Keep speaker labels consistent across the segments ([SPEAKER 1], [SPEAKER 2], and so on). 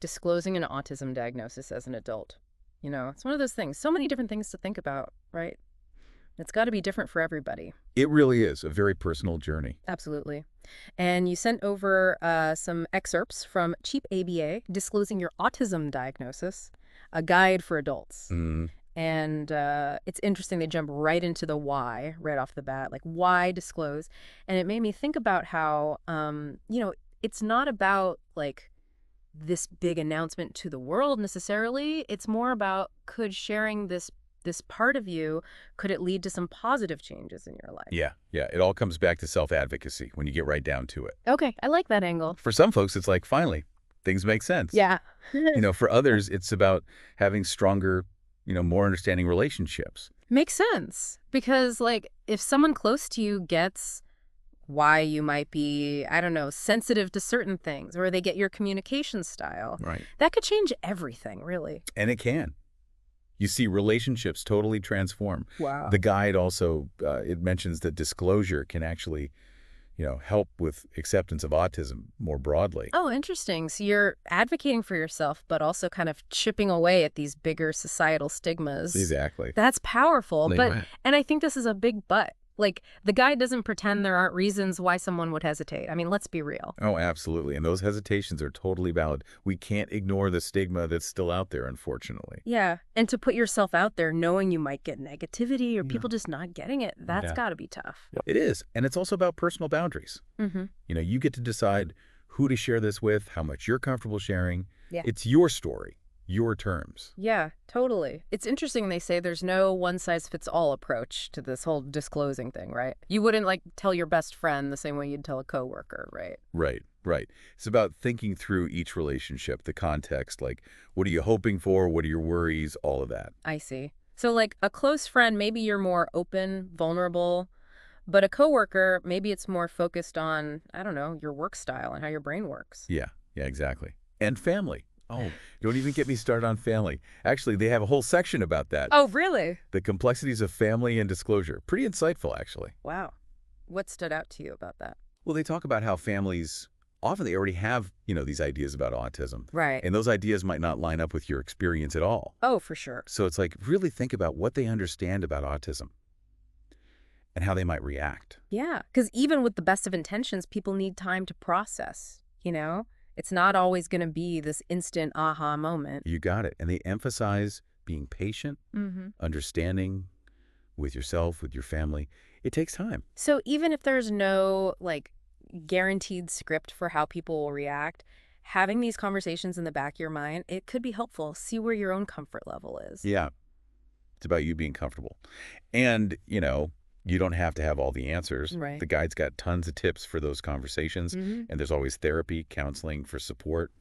[SPEAKER 1] disclosing an autism diagnosis as an adult. It's one of those things. So many different things to think about, right? It's got to be different for everybody.
[SPEAKER 2] It really is a very personal journey.
[SPEAKER 1] Absolutely. And you sent over some excerpts from cheapaba, Disclosing Your Autism Diagnosis, a guide for adults.
[SPEAKER 2] Mm.
[SPEAKER 1] And it's interesting, they jump right into the why right off the bat, like why disclose? And it made me think about how, it's not about like this big announcement to the world necessarily. It's more about could sharing this part of you, could it lead to some positive changes in your life?
[SPEAKER 2] Yeah. It all comes back to self-advocacy when you get right down to it.
[SPEAKER 1] Okay, I like that angle.
[SPEAKER 2] For some folks, it's like, finally, things make sense.
[SPEAKER 1] Yeah.
[SPEAKER 2] For others, it's about having stronger, more understanding relationships.
[SPEAKER 1] Makes sense. Because, like, if someone close to you gets why you might be, I don't know, sensitive to certain things, or they get your communication style,
[SPEAKER 2] Right.
[SPEAKER 1] that could change everything, really.
[SPEAKER 2] And it can. You see relationships totally transform.
[SPEAKER 1] Wow.
[SPEAKER 2] The guide also, it mentions that disclosure can actually, help with acceptance of autism more broadly.
[SPEAKER 1] Oh, interesting. So you're advocating for yourself, but also kind of chipping away at these bigger societal stigmas.
[SPEAKER 2] Exactly.
[SPEAKER 1] That's powerful.
[SPEAKER 2] Right.
[SPEAKER 1] And I think this is a big but. Like, the guide doesn't pretend there aren't reasons why someone would hesitate. I mean, let's be real.
[SPEAKER 2] Oh, absolutely. And those hesitations are totally valid. We can't ignore the stigma that's still out there, unfortunately.
[SPEAKER 1] Yeah. And to put yourself out there knowing you might get negativity or people just not getting it, that's got to be tough.
[SPEAKER 2] It is. And it's also about personal boundaries.
[SPEAKER 1] Mm-hmm.
[SPEAKER 2] You get to decide who to share this with, how much you're comfortable sharing.
[SPEAKER 1] Yeah.
[SPEAKER 2] It's your story, your terms.
[SPEAKER 1] Yeah, totally. It's interesting they say there's no one-size-fits-all approach to this whole disclosing thing, right? You wouldn't, like, tell your best friend the same way you'd tell a coworker, right?
[SPEAKER 2] Right. It's about thinking through each relationship, the context, like what are you hoping for, what are your worries, all of that.
[SPEAKER 1] I see. So, like, a close friend, maybe you're more open, vulnerable, but a coworker, maybe it's more focused on, I don't know, your work style and how your brain works.
[SPEAKER 2] Yeah, exactly. And family. Oh, don't even get me started on family. Actually, they have a whole section about that.
[SPEAKER 1] Oh, really?
[SPEAKER 2] The complexities of family and disclosure. Pretty insightful, actually.
[SPEAKER 1] Wow. What stood out to you about that?
[SPEAKER 2] Well, they talk about how families, often they already have, these ideas about autism.
[SPEAKER 1] Right.
[SPEAKER 2] And those ideas might not line up with your experience at all.
[SPEAKER 1] Oh, for sure.
[SPEAKER 2] So it's like, really think about what they understand about autism and how they might react.
[SPEAKER 1] Yeah, because even with the best of intentions, people need time to process, It's not always going to be this instant aha moment.
[SPEAKER 2] You got it. And they emphasize being patient, understanding with yourself, with your family. It takes time.
[SPEAKER 1] So even if there's no, like, guaranteed script for how people will react, having these conversations in the back of your mind, it could be helpful. See where your own comfort level is.
[SPEAKER 2] Yeah. It's about you being comfortable. And, you don't have to have all the answers.
[SPEAKER 1] Right.
[SPEAKER 2] The guide's got tons of tips for those conversations. And there's always therapy, counseling for support.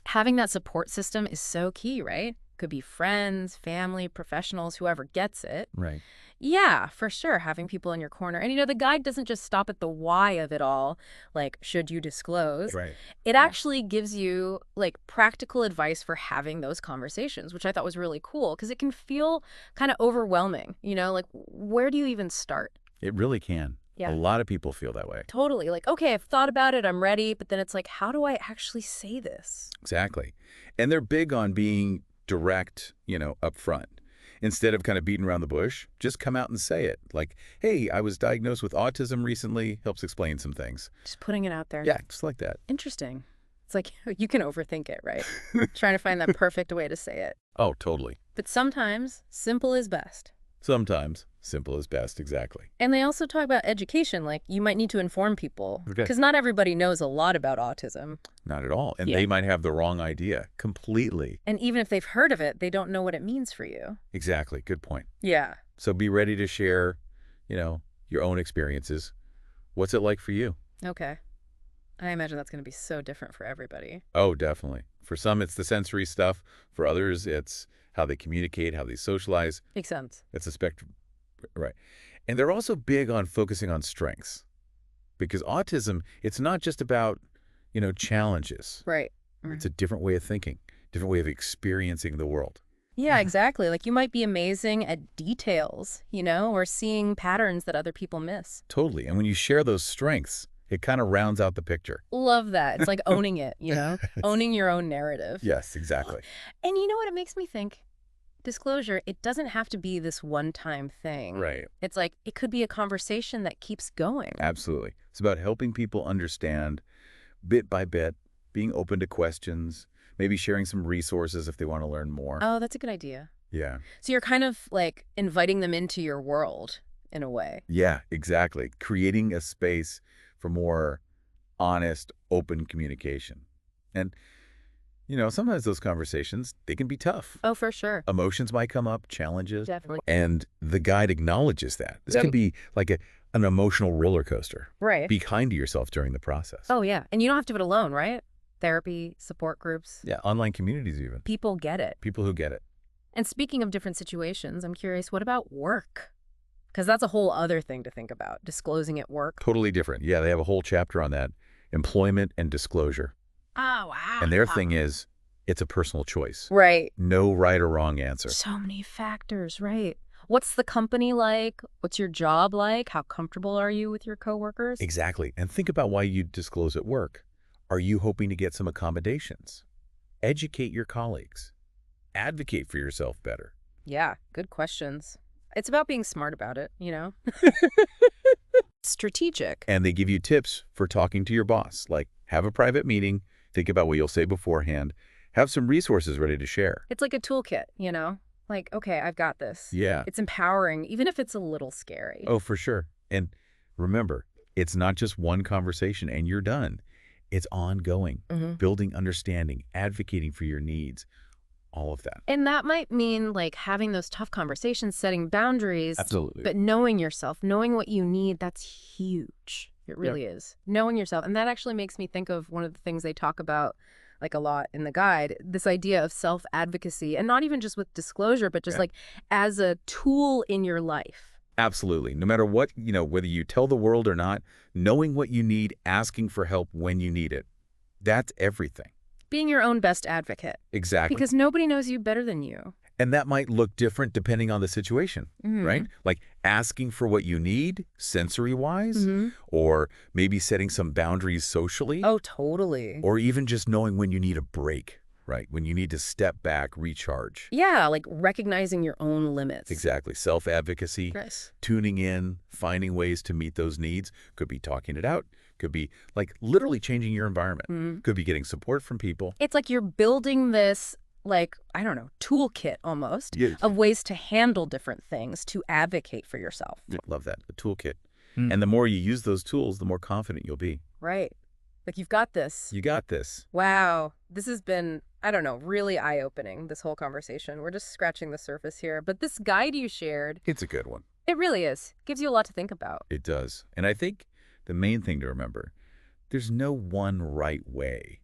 [SPEAKER 1] Having that support system is so key, right? Could be friends, family, professionals, whoever gets it.
[SPEAKER 2] Right.
[SPEAKER 1] Yeah, for sure. Having people in your corner. And, the guide doesn't just stop at the why of it all, like, should you disclose?
[SPEAKER 2] Right.
[SPEAKER 1] It actually gives you, like, practical advice for having those conversations, which I thought was really cool because it can feel kind of overwhelming, like, where do you even start?
[SPEAKER 2] It really can.
[SPEAKER 1] Yeah.
[SPEAKER 2] A lot of people feel that way.
[SPEAKER 1] Totally. Like, okay, I've thought about it, I'm ready, but then it's like, how do I actually say this?
[SPEAKER 2] Exactly. And they're big on being direct, up front. Instead of kind of beating around the bush, just come out and say it. Like, hey, I was diagnosed with autism recently. Helps explain some things.
[SPEAKER 1] Just putting it out there.
[SPEAKER 2] Yeah, just like that.
[SPEAKER 1] Interesting. It's like you can overthink it, right? Trying to find that perfect way to say it.
[SPEAKER 2] Oh, totally.
[SPEAKER 1] But sometimes simple is best.
[SPEAKER 2] Sometimes simple is best, exactly.
[SPEAKER 1] And they also talk about education, like you might need to inform people.
[SPEAKER 2] Okay.
[SPEAKER 1] Because not everybody knows a lot about autism.
[SPEAKER 2] Not at all. And they might have the wrong idea completely.
[SPEAKER 1] And even if they've heard of it, they don't know what it means for you.
[SPEAKER 2] Exactly. Good point.
[SPEAKER 1] Yeah.
[SPEAKER 2] So be ready to share, your own experiences. What's it like for you?
[SPEAKER 1] Okay. I imagine that's going to be so different for everybody.
[SPEAKER 2] Oh, definitely. For some, it's the sensory stuff. For others, it's how they communicate, how they socialize.
[SPEAKER 1] Makes sense.
[SPEAKER 2] It's a spectrum. Right. And they're also big on focusing on strengths. Because autism, it's not just about, challenges.
[SPEAKER 1] Right.
[SPEAKER 2] It's a different way of thinking, different way of experiencing the world.
[SPEAKER 1] Yeah, exactly. Like you might be amazing at details, or seeing patterns that other people miss.
[SPEAKER 2] Totally. And when you share those strengths, It kind of rounds out the picture.
[SPEAKER 1] Love that. It's like owning it, you know? Owning your own narrative.
[SPEAKER 2] Yes, exactly.
[SPEAKER 1] And you know what it makes me think? Disclosure, it doesn't have to be this one-time thing.
[SPEAKER 2] Right.
[SPEAKER 1] It's like, it could be a conversation that keeps going.
[SPEAKER 2] Absolutely. It's about helping people understand bit by bit, being open to questions, maybe sharing some resources if they want to learn more.
[SPEAKER 1] Oh, that's a good idea.
[SPEAKER 2] Yeah.
[SPEAKER 1] So you're kind of like inviting them into your world in a way.
[SPEAKER 2] Yeah, exactly. Creating a space for more honest, open communication. And, sometimes those conversations, they can be tough.
[SPEAKER 1] Oh, for sure.
[SPEAKER 2] Emotions might come up, challenges.
[SPEAKER 1] Definitely.
[SPEAKER 2] And the guide acknowledges that. This can be like an emotional roller coaster.
[SPEAKER 1] Right.
[SPEAKER 2] Be kind to yourself during the process.
[SPEAKER 1] Oh, yeah. And you don't have to do it alone, right? Therapy, support groups.
[SPEAKER 2] Yeah, online communities even.
[SPEAKER 1] People get it.
[SPEAKER 2] People who get it.
[SPEAKER 1] And speaking of different situations, I'm curious, what about work? Because that's a whole other thing to think about, disclosing at work.
[SPEAKER 2] Totally different. Yeah, they have a whole chapter on that. Employment and disclosure.
[SPEAKER 1] Oh, wow.
[SPEAKER 2] And their thing is, it's a personal choice.
[SPEAKER 1] Right.
[SPEAKER 2] No right or wrong answer.
[SPEAKER 1] So many factors, right? What's the company like? What's your job like? How comfortable are you with your coworkers?
[SPEAKER 2] Exactly. And think about why you disclose at work. Are you hoping to get some accommodations? Educate your colleagues. Advocate for yourself better.
[SPEAKER 1] Yeah, good questions. It's about being smart about it, Strategic.
[SPEAKER 2] And they give you tips for talking to your boss, like have a private meeting, think about what you'll say beforehand, have some resources ready to share.
[SPEAKER 1] It's like a toolkit, Like, okay, I've got this.
[SPEAKER 2] Yeah.
[SPEAKER 1] It's empowering, even if it's a little scary.
[SPEAKER 2] Oh, for sure. And remember, it's not just one conversation and you're done. It's ongoing, building understanding, advocating for your needs, all of that.
[SPEAKER 1] And that might mean like having those tough conversations, setting boundaries.
[SPEAKER 2] Absolutely.
[SPEAKER 1] But knowing yourself, knowing what you need, that's huge. It really is. Knowing yourself. And that actually makes me think of one of the things they talk about like a lot in the guide, this idea of self-advocacy, and not even just with disclosure, but just like as a tool in your life.
[SPEAKER 2] Absolutely. No matter what, whether you tell the world or not, knowing what you need, asking for help when you need it, that's everything.
[SPEAKER 1] Being your own best advocate.
[SPEAKER 2] Exactly.
[SPEAKER 1] Because nobody knows you better than you.
[SPEAKER 2] And that might look different depending on the situation, right? Like asking for what you need sensory-wise, or maybe setting some boundaries socially.
[SPEAKER 1] Oh, totally.
[SPEAKER 2] Or even just knowing when you need a break, right? When you need to step back, recharge.
[SPEAKER 1] Yeah, like recognizing your own limits.
[SPEAKER 2] Exactly. Self-advocacy, tuning in, finding ways to meet those needs. Could be talking it out. Could be like literally changing your environment. Could be getting support from people.
[SPEAKER 1] It's like you're building this, like, I don't know, toolkit almost of ways to handle different things, to advocate for yourself.
[SPEAKER 2] Love that, a toolkit. And the more you use those tools, the more confident you'll be.
[SPEAKER 1] Right. Like, you've got this.
[SPEAKER 2] You got this.
[SPEAKER 1] Wow. This has been, I don't know, really eye-opening, this whole conversation. We're just scratching the surface here. But this guide you shared.
[SPEAKER 2] It's a good one.
[SPEAKER 1] It really is. Gives you a lot to think about.
[SPEAKER 2] It does. And I think the main thing to remember, there's no one right way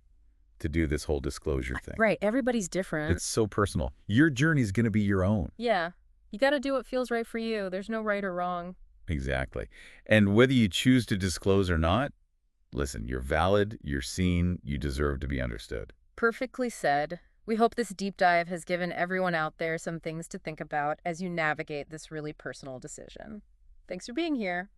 [SPEAKER 2] to do this whole disclosure thing.
[SPEAKER 1] Right. Everybody's different.
[SPEAKER 2] It's so personal. Your journey is going to be your own.
[SPEAKER 1] Yeah. You got to do what feels right for you. There's no right or wrong.
[SPEAKER 2] Exactly. And whether you choose to disclose or not, listen, you're valid, you're seen, you deserve to be understood.
[SPEAKER 1] Perfectly said. We hope this deep dive has given everyone out there some things to think about as you navigate this really personal decision. Thanks for being here.